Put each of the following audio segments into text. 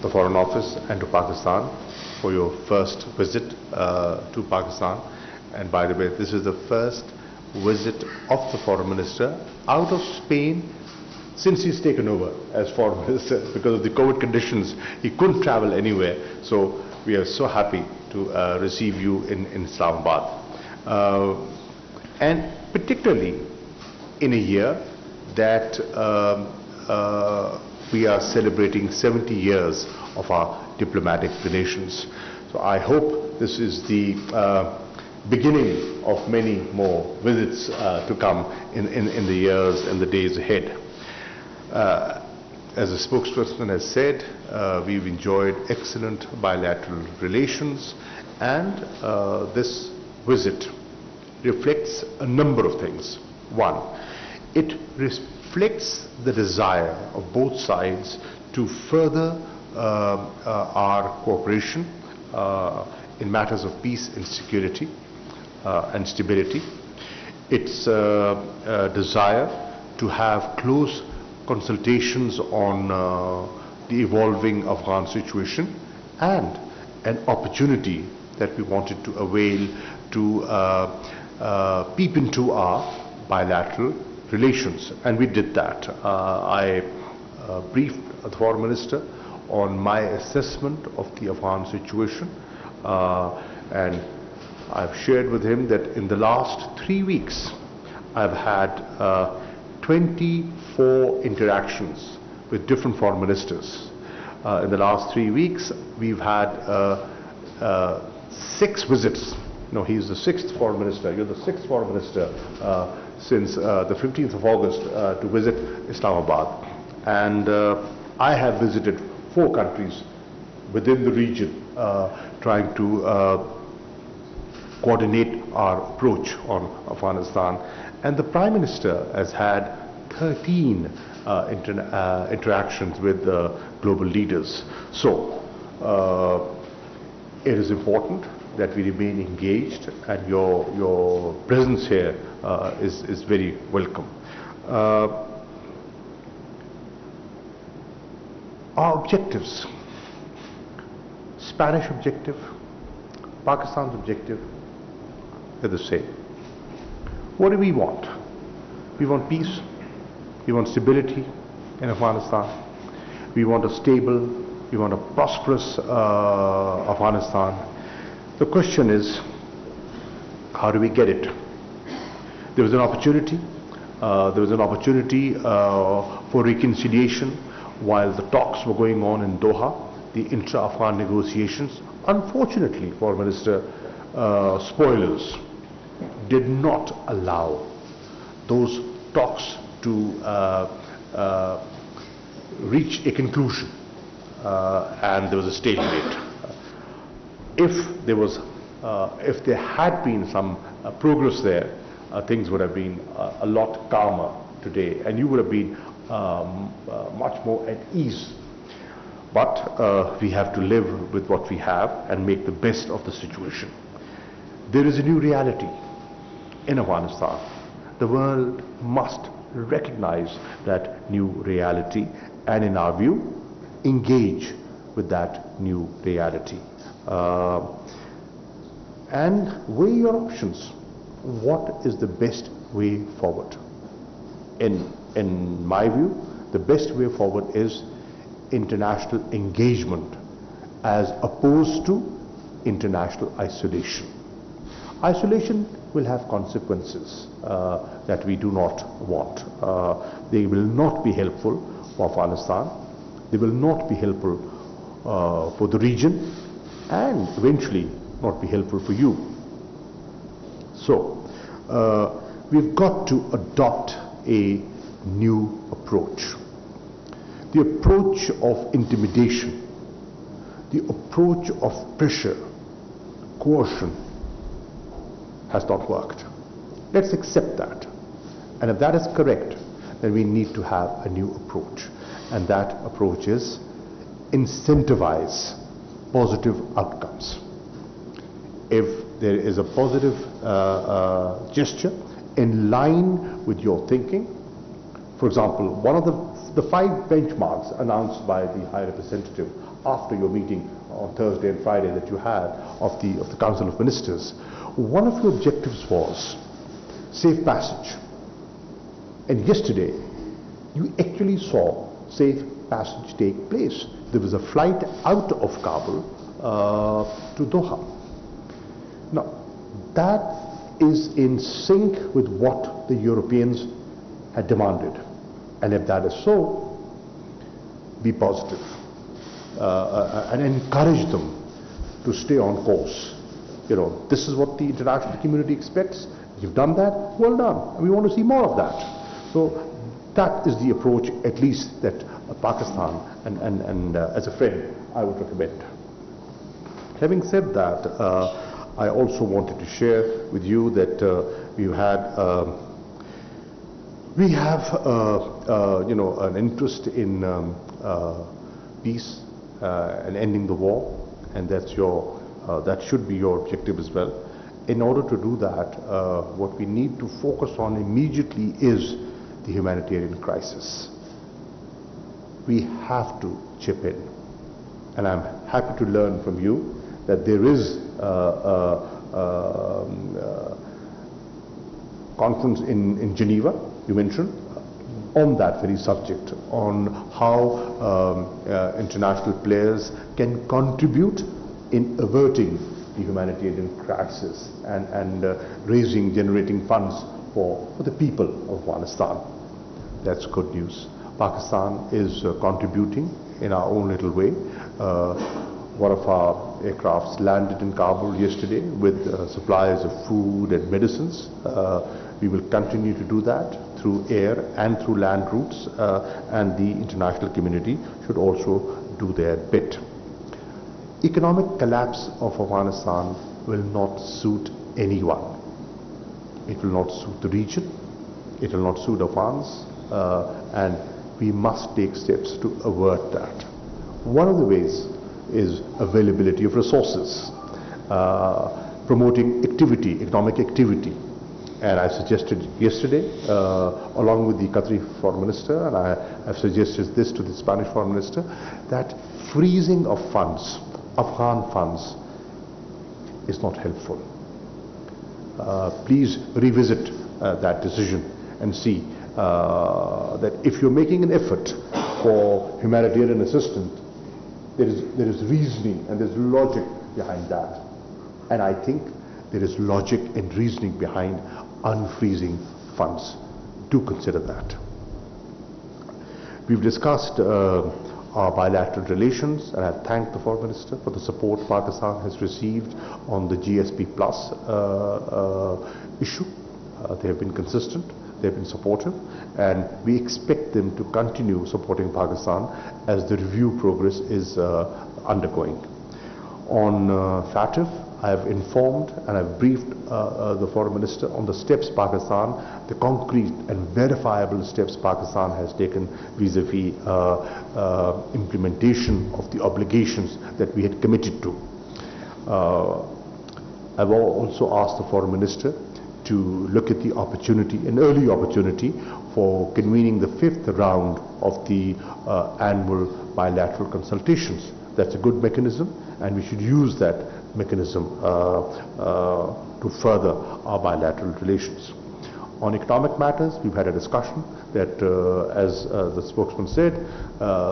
the Foreign Office and to Pakistan for your first visit to Pakistan. And by the way, this is the first visit of the Foreign Minister out of Spain since he's taken over as Foreign Minister. Because of the COVID conditions, he couldn't travel anywhere. So we are so happy to receive you in Islamabad. And particularly in a year that we are celebrating 70 years of our diplomatic relations. So I hope this is the beginning of many more visits to come in the years and the days ahead. As the spokesperson has said, we've enjoyed excellent bilateral relations, and this visit reflects a number of things. One, it reflects the desire of both sides to further our cooperation in matters of peace and security and stability. It's a desire to have close consultations on the evolving Afghan situation, and an opportunity that we wanted to avail to peep into our bilateral relations, and we did that. I briefed the Foreign Minister on my assessment of the Afghan situation, and I've shared with him that in the last 3 weeks I've had 24 interactions with different foreign ministers. In the last 3 weeks we've had 6 visits. No, he's the 6th foreign minister. You're the 6th foreign minister since the 15th of August to visit Islamabad. And I have visited 4 countries within the region, trying to coordinate our approach on Afghanistan. And the Prime Minister has had 13 interactions with global leaders. So it is important that we remain engaged, and your presence here is very welcome. Our objectives: Spanish objective, Pakistan's objective, they're the same. What do we want? We want peace, we want stability in Afghanistan, we want a stable, we want a prosperous Afghanistan. The question is, how do we get it? There was an opportunity. For reconciliation while the talks were going on in Doha, the intra-Afghan negotiations. Unfortunately, Foreign Minister, spoilers did not allow those talks to reach a conclusion, and there was a stalemate. If there had been some progress there, things would have been a lot calmer today, and you would have been much more at ease. But we have to live with what we have and make the best of the situation. There is a new reality in Afghanistan. The world must recognize that new reality, and in our view, engage with that new reality. And weigh your options. What is the best way forward? In my view, the best way forward is international engagement as opposed to international isolation. Isolation will have consequences that we do not want. They will not be helpful for Afghanistan. They will not be helpful for the region, and eventually not be helpful for you. So we've got to adopt a new approach. The approach of intimidation, the approach of pressure, coercion has not worked. Let's accept that. And if that is correct, then we need to have a new approach. And that approach is incentivize positive outcomes. If there is a positive gesture in line with your thinking, for example, one of the the 5 benchmarks announced by the High Representative after your meeting on Thursday and Friday that you had of the Council of Ministers, one of your objectives was safe passage. And yesterday, you actually saw safe passage take place. There was a flight out of Kabul to Doha. Now, that is in sync with what the Europeans had demanded. And if that is so, be positive and encourage them to stay on course. You know, this is what the international community expects. You've done that, well done. And we want to see more of that. So that is the approach, at least, that Pakistan and as a friend, I would recommend. Having said that, I also wanted to share with you that we have you know, an interest in peace and ending the war, and that's your that should be your objective as well. In order to do that, what we need to focus on immediately is the humanitarian crisis. We have to chip in, and I'm happy to learn from you that there is conference in Geneva, you mentioned, on that very subject, on how international players can contribute in averting the humanitarian crisis and generating funds for the people of Afghanistan. That's good news. Pakistan is contributing in our own little way. One of our aircrafts landed in Kabul yesterday with supplies of food and medicines. We will continue to do that through air and through land routes, and the international community should also do their bit. Economic collapse of Afghanistan will not suit anyone. It will not suit the region, it will not suit Afghans, and we must take steps to avert that. One of the ways is availability of resources, promoting activity, economic activity. And I suggested yesterday, along with the Qatari Foreign Minister, and I have suggested this to the Spanish Foreign Minister, that freezing of funds, Afghan funds, is not helpful. Please revisit that decision and see that if you're making an effort for humanitarian assistance, there is reasoning and there's logic behind that. And I think there is logic and reasoning behind unfreezing funds. Do consider that. We've discussed our bilateral relations, and I thank the Foreign Minister for the support Pakistan has received on the GSP Plus issue. They have been consistent, they have been supportive, and we expect them to continue supporting Pakistan as the review progress is undergoing. On FATF, I have informed and I've briefed the Foreign Minister on the steps Pakistan, the concrete and verifiable steps Pakistan has taken vis-a-vis implementation of the obligations that we had committed to. I've also asked the Foreign Minister to look at the opportunity, an early opportunity, for convening the 5th round of the annual bilateral consultations. That's a good mechanism, and we should use that mechanism to further our bilateral relations. On economic matters, we've had a discussion that, as the spokesman said,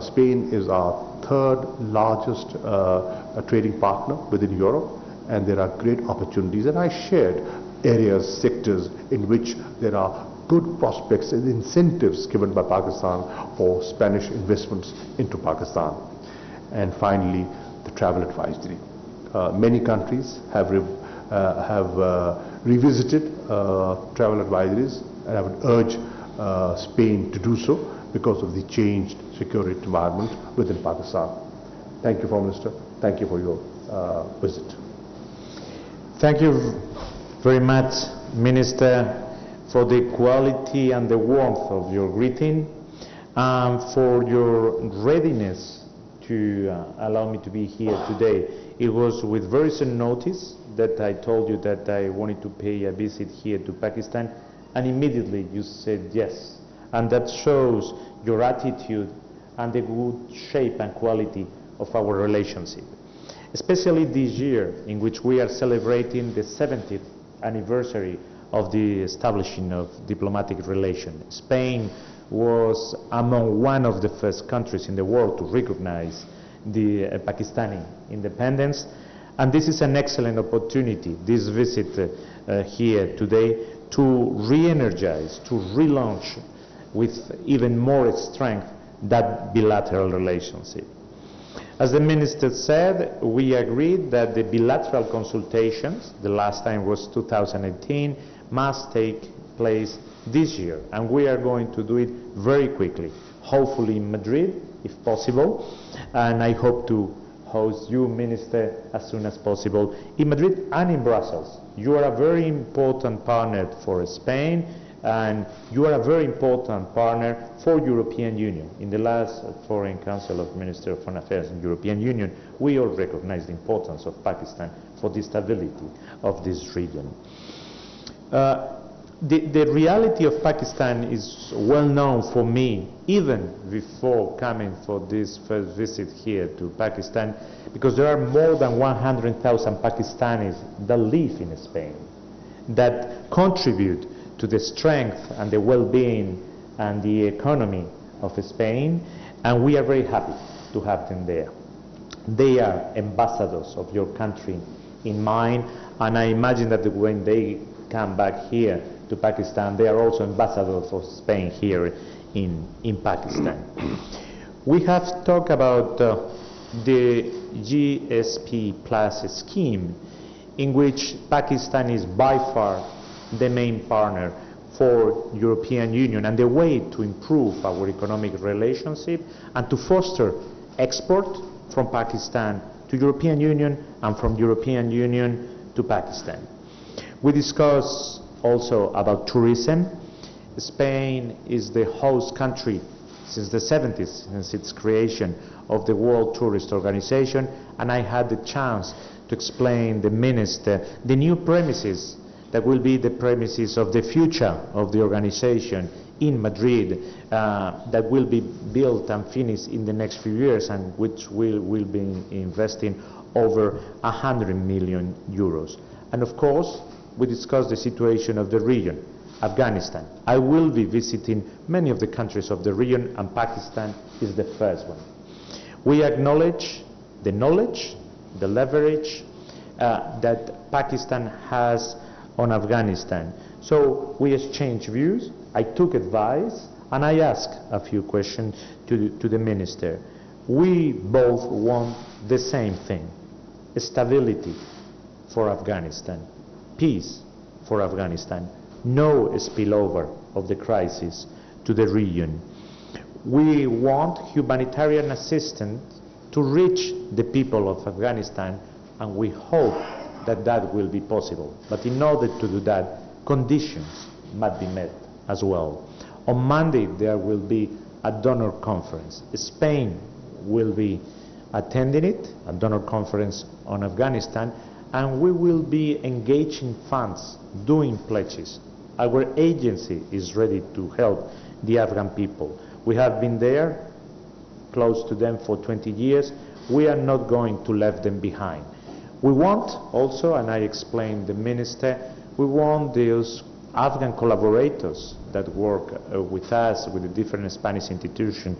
Spain is our 3rd largest trading partner within Europe, and there are great opportunities, and I shared areas, sectors in which there are good prospects and incentives given by Pakistan for Spanish investments into Pakistan. And finally, the travel advisory. Many countries have revisited travel advisories, and I would urge Spain to do so because of the changed security environment within Pakistan. Thank you, Foreign Minister. Thank you for your visit. Thank you very much, Minister, for the quality and the warmth of your greeting, and for your readiness to allow me to be here today. It was with very soon notice that I told you that I wanted to pay a visit here to Pakistan, and immediately you said yes. and that shows your attitude and the good shape and quality of our relationship. Especially this year, in which we are celebrating the 70th anniversary of the establishing of diplomatic relations. Spain was among one of the first countries in the world to recognize the Pakistani independence, and this is an excellent opportunity, this visit here today, to re-energize, to relaunch with even more strength that bilateral relationship. As the Minister said, we agreed that the bilateral consultations, the last time was 2018, must take place this year, and we are going to do it very quickly, hopefully in Madrid, if possible, and I hope to host you, Minister, as soon as possible in Madrid and in Brussels. You are a very important partner for Spain, and you are a very important partner for European Union. In the last Foreign Council of Ministers of Foreign Affairs in European Union, we all recognize the importance of Pakistan for the stability of this region. The reality of Pakistan is well known for me, even before coming for this first visit here to Pakistan, because there are more than 100,000 Pakistanis that live in Spain, that contribute to the strength and the well-being and the economy of Spain, and we are very happy to have them there. They are ambassadors of your country in mind, and I imagine that when they come back here to Pakistan, they are also ambassadors of Spain here in Pakistan. We have talked about the GSP Plus scheme, in which Pakistan is by far the main partner for European Union, and the way to improve our economic relationship and to foster export from Pakistan to European Union and from European Union to Pakistan. We discussed also about tourism. Spain is the host country since the 70s, since its creation of the World Tourist Organization, and I had the chance to explain the Minister the new premises that will be the premises of the future of the organization in Madrid, that will be built and finished in the next few years, and which will be investing over 100 million euros. And of course, we discussed the situation of the region, Afghanistan. I will be visiting many of the countries of the region, and Pakistan is the first one. We acknowledge the knowledge, the leverage that Pakistan has on Afghanistan. So we exchanged views, I took advice, and I asked a few questions to the Minister. We both want the same thing: stability for Afghanistan, peace for Afghanistan, no spillover of the crisis to the region. We want humanitarian assistance to reach the people of Afghanistan, and we hope that that will be possible. But in order to do that, conditions must be met as well. On Monday there will be a donor conference. Spain will be attending it, a donor conference on Afghanistan, and we will be engaging funds, doing pledges. Our agency is ready to help the Afghan people. We have been there, close to them for 20 years. We are not going to leave them behind. We want also, and I explained the Minister, we want those Afghan collaborators that work with us, with the different Spanish institutions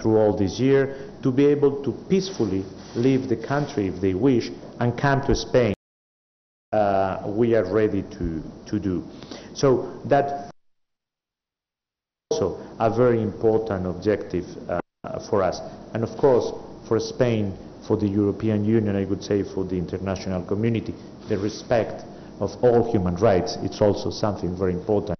through all this year, to be able to peacefully leave the country if they wish and come to Spain. We are ready to do. So that also a very important objective for us. And of course, for Spain, for the European Union, I would say for the international community, the respect of all human rights, it's also something very important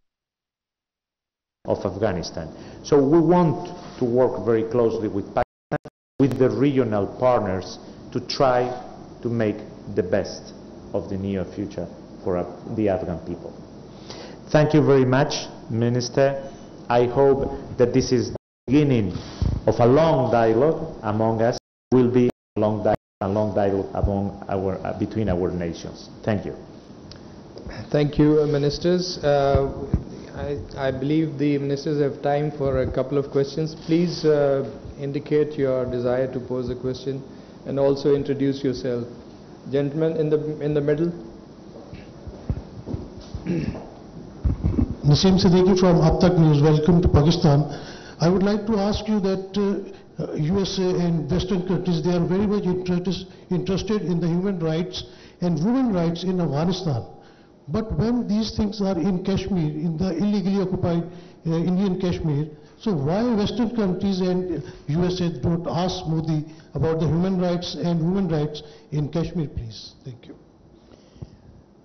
of Afghanistan. So we want to work very closely with Pakistan, with the regional partners, to try to make the best of the near future for the Afghan people. Thank you very much, Minister. I hope that this is the beginning of a long dialogue among us. Will be a long dialogue among between our nations. Thank you. Thank you, Ministers. I believe the ministers have time for a couple of questions. Please indicate your desire to pose a question and also introduce yourself. Gentleman in the middle. Naseem Siddiqui from Ab Tak News. Welcome to Pakistan. I would like to ask you that USA and Western countries, they are very much interested in the human rights and women rights in Afghanistan. But when these things are in Kashmir, in the illegally occupied Indian Kashmir, so why Western countries and USA don't ask Modi about the human rights and women rights in Kashmir, please? Thank you.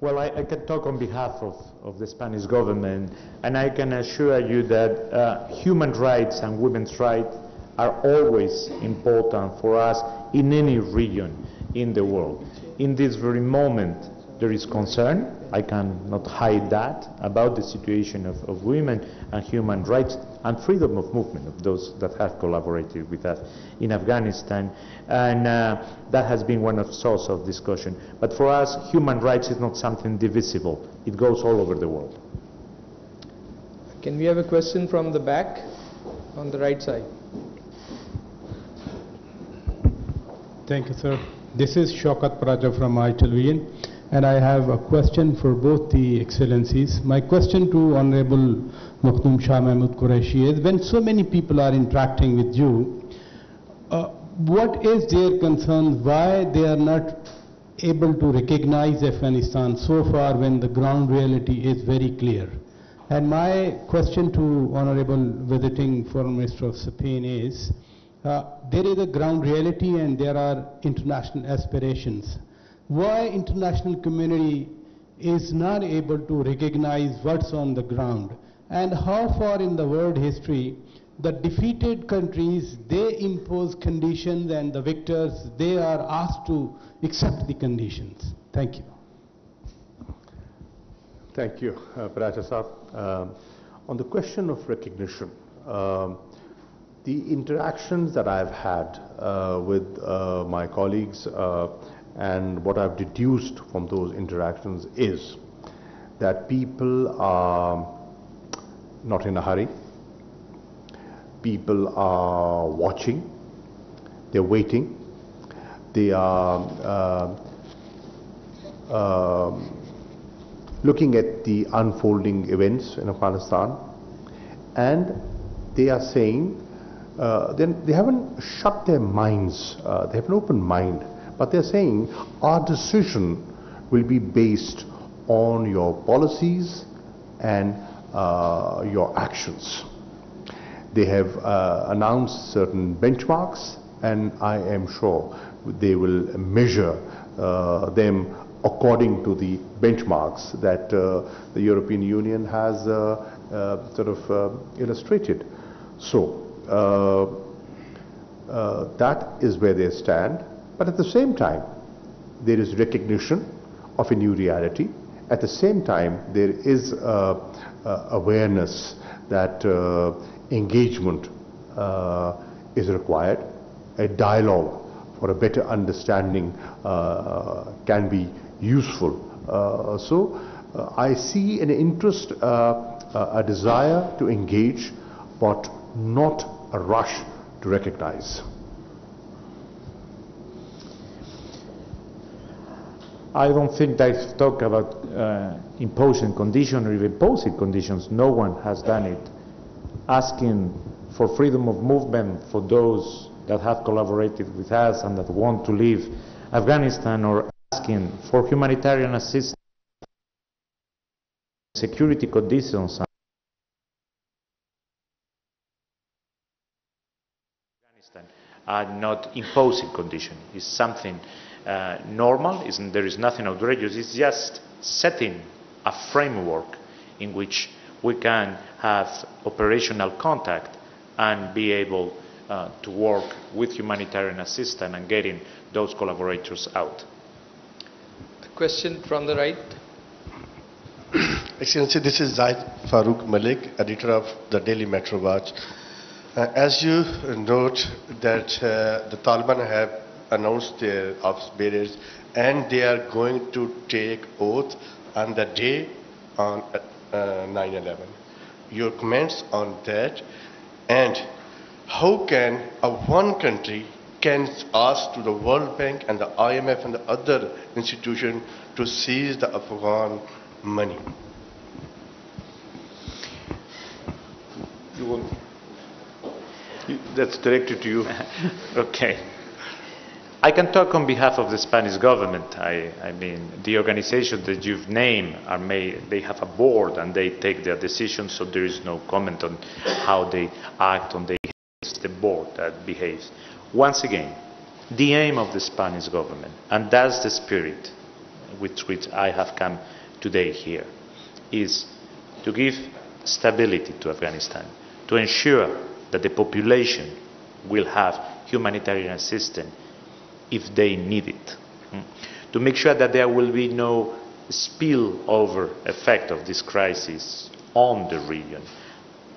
Well, I can talk on behalf of the Spanish government, and I can assure you that human rights and women's rights are always important for us in any region in the world. In this very moment, there is concern, I cannot hide that, about the situation of women and human rights and freedom of movement of those that have collaborated with us in Afghanistan, and that has been one of the sources of discussion. But for us, human rights is not something divisible. It goes all over the world. Can we have a question from the back, on the right side? Thank you, sir. This is Shaukat Paraja from iTelevision, and I have a question for both the excellencies. My question to Honorable Makhdoom Shah Mehmood Qureshi is, when so many people are interacting with you, what is their concern, why they are not able to recognize Afghanistan so far when the ground reality is very clear? And my question to Honorable Visiting Foreign Minister of Spain is, there is a ground reality and there are international aspirations. Why international community is not able to recognize what's on the ground? And how far in the world history the defeated countries, they impose conditions and the victors, they are asked to accept the conditions? Thank you. Thank you, Paraja Saab. On the question of recognition, the interactions that I've had with my colleagues and what I've deduced from those interactions is that people are not in a hurry. People are watching, they're waiting, they are looking at the unfolding events in Afghanistan, and they are saying, they haven't shut their minds, they have an open mind, but they're saying our decision will be based on your policies and your actions. They have announced certain benchmarks, and I am sure they will measure them according to the benchmarks that the European Union has illustrated. So that is where they stand. But at the same time, there is recognition of a new reality. At the same time, there is awareness that engagement is required. A dialogue for a better understanding can be useful. So I see an interest, a desire to engage, but not a rush to recognize. I don't think they've talked about imposing conditions or even imposing conditions. No one has done it. Asking for freedom of movement for those that have collaborated with us and that want to leave Afghanistan, or asking for humanitarian assistance, security conditions, are not imposing conditions. It's something normal. There is nothing outrageous. It's just setting a framework in which we can have operational contact and be able to work with humanitarian assistance and getting those collaborators out. A question from the right. Excellency, this is Zaid Farooq Malik, editor of the Daily Metro Watch. As you note that the Taliban have announced their ops bearers and they are going to take oath on the day on 9/11. your comments on that, and how can one country can ask to the World Bank and the IMF and the other institutions to seize the Afghan money? That's directed to you. Okay. I can talk on behalf of the Spanish government. I mean, the organizations that you've named they have a board and they take their decisions, so there is no comment on how they act on the board that behaves. Once again, the aim of the Spanish government, and that's the spirit with which I have come today here, is to give stability to Afghanistan, to ensure that the population will have humanitarian assistance if they need it, to make sure that there will be no spillover effect of this crisis on the region,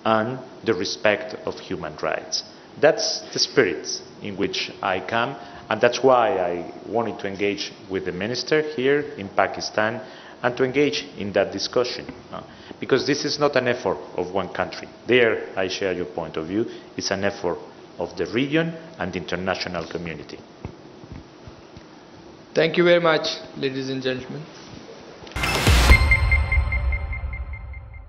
and the respect of human rights. That's the spirit in which I come, and that's why I wanted to engage with the minister here in Pakistan and to engage in that discussion. Because this is not an effort of one country. There, I share your point of view. It's an effort of the region and the international community. Thank you very much, ladies and gentlemen.